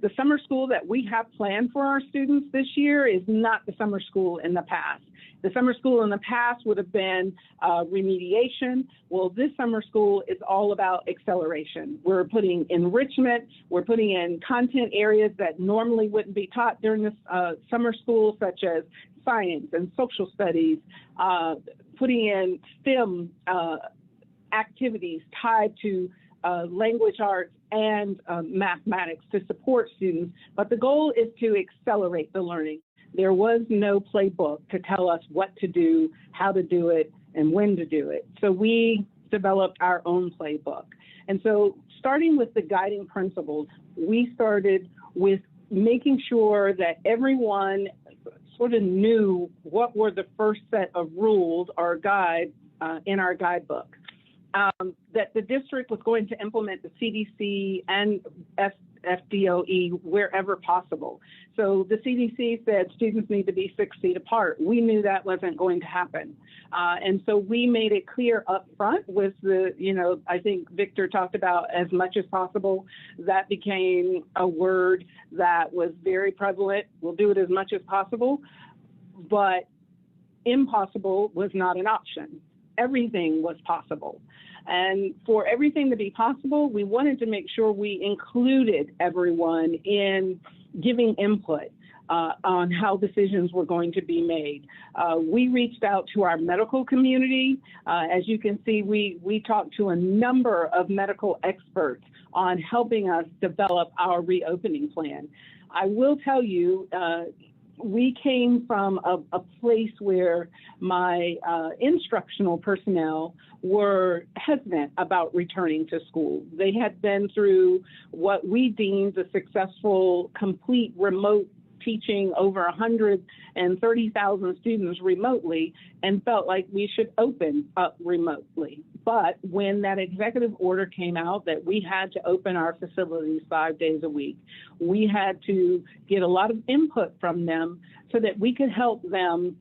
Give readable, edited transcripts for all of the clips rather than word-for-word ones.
The summer school that we have planned for our students this year is not the summer school in the past. The summer school in the past would have been remediation. Well, this summer school is all about acceleration. We're putting enrichment, we're putting in content areas that normally wouldn't be taught during this summer school, such as science and social studies, putting in STEM activities tied to language arts and mathematics to support students. But the goal is to accelerate the learning. There was no playbook to tell us what to do, how to do it, and when to do it. So we developed our own playbook. And so starting with the guiding principles, we started with making sure that everyone sort of knew what were the first set of rules or guides in our guidebook. That the district was going to implement the CDC and FDOE wherever possible. So the CDC said students need to be 6 feet apart. We knew that wasn't going to happen. And so we made it clear up front with the, I think Victor talked about as much as possible. That became a word that was very prevalent. We'll do it as much as possible, but impossible was not an option. Everything was possible. And for everything to be possible, we wanted to make sure we included everyone in giving input on how decisions were going to be made. We reached out to our medical community. As you can see, we talked to a number of medical experts on helping us develop our reopening plan. I will tell you, we came from a place where my instructional personnel were hesitant about returning to school. They had been through what we deemed a successful, complete remote teaching over 130,000 students remotely and felt like we should open up remotely. But when that executive order came out that we had to open our facilities 5 days a week, we had to get a lot of input from them so that we could help them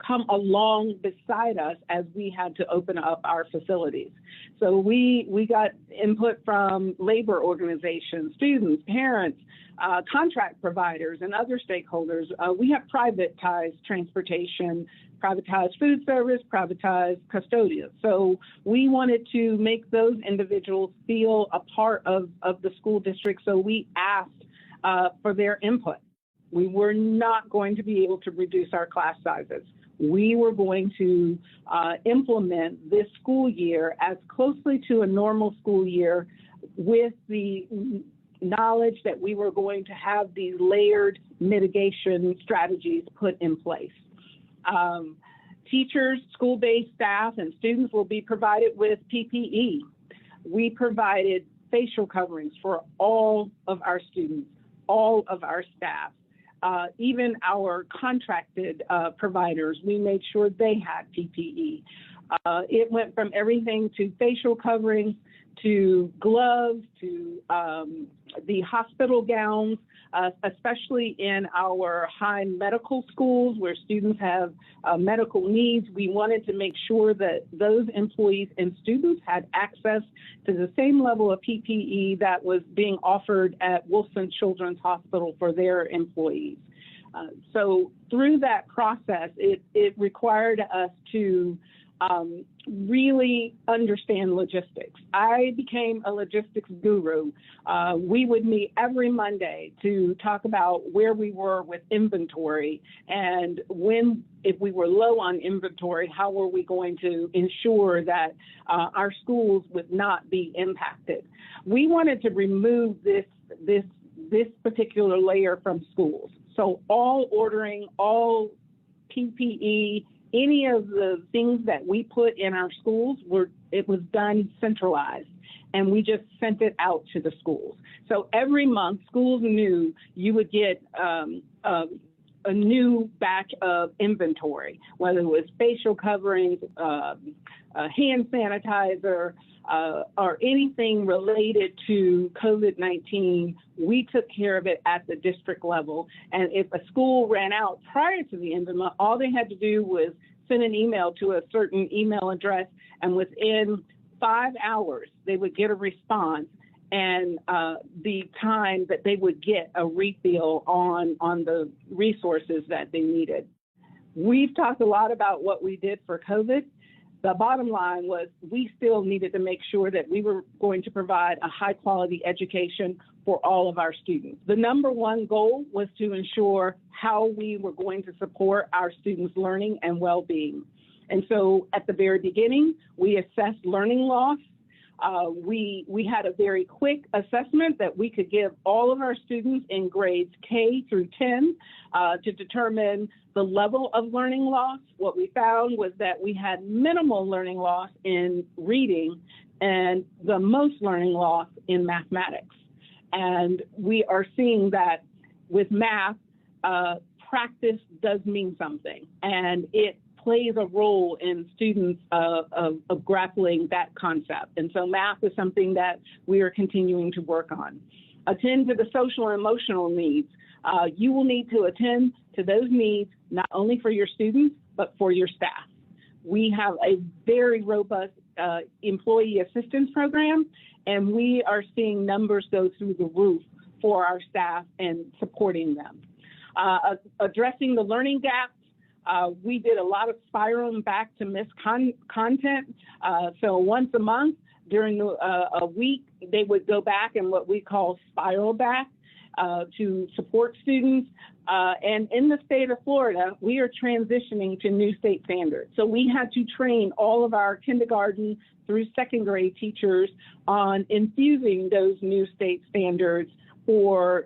come along beside us as we had to open up our facilities. So we got input from labor organizations, students, parents, contract providers, and other stakeholders. We have privatized transportation, privatized food service, privatized custodians. So we wanted to make those individuals feel a part of the school district, so we asked for their input. We were not going to be able to reduce our class sizes. We were going to implement this school year as closely to a normal school year with the knowledge that we were going to have these layered mitigation strategies put in place. Teachers, school-based staff, and students will be provided with PPE. We provided facial coverings for all of our students, all of our staff. Even our contracted providers, we made sure they had PPE. It went from everything to facial coverings, to gloves, to the hospital gowns, especially in our high medical schools where students have medical needs. We wanted to make sure that those employees and students had access to the same level of PPE that was being offered at Wilson Children's Hospital for their employees. So through that process, it required us to really understand logistics. I became a logistics guru. We would meet every Monday to talk about where we were with inventory and if we were low on inventory, how were we going to ensure that our schools would not be impacted. We wanted to remove this particular layer from schools. So all ordering, all PPE, any of the things that we put in our schools, it was done centralized, and we just sent it out to the schools. So every month, schools knew you would get a new batch of inventory, whether it was facial coverings, hand sanitizer, or anything related to COVID-19. We took care of it at the district level. And if a school ran out prior to the end of the month, all they had to do was send an email to a certain email address, and within 5 hours, they would get a response and the time that they would get a refill on the resources that they needed. We've talked a lot about what we did for COVID. The bottom line was we still needed to make sure that we were going to provide a high quality education for all of our students. The number one goal was to ensure how we were going to support our students' learning and well-being. And so at the very beginning, we assessed learning loss. We had a very quick assessment that we could give all of our students in grades K through 10 to determine the level of learning loss. What we found was that we had minimal learning loss in reading and the most learning loss in mathematics. And we are seeing that with math, practice does mean something, and it plays a role in students of grappling that concept. And so math is something that we are continuing to work on. Attend to the social and emotional needs. You will need to attend to those needs, not only for your students, but for your staff. We have a very robust employee assistance program, and we are seeing numbers go through the roof for our staff and supporting them. Addressing the learning gaps. We did a lot of spiraling back to missed content. So once a month during a week, they would go back and what we call spiral back to support students. And in the state of Florida, we are transitioning to new state standards. So we had to train all of our kindergarten through second grade teachers on infusing those new state standards for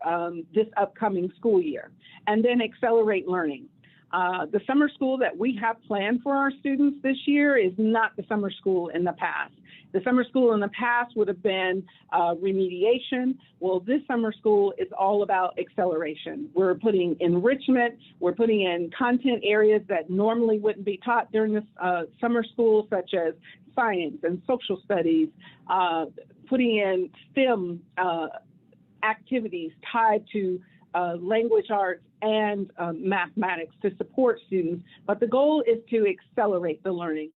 this upcoming school year, and then accelerate learning. The summer school that we have planned for our students this year is not the summer school in the past. The summer school in the past would have been remediation. Well, this summer school is all about acceleration. We're putting enrichment. We're putting in content areas that normally wouldn't be taught during this summer school, such as science and social studies, putting in STEM activities tied to language arts and mathematics to support students. But the goal is to accelerate the learning.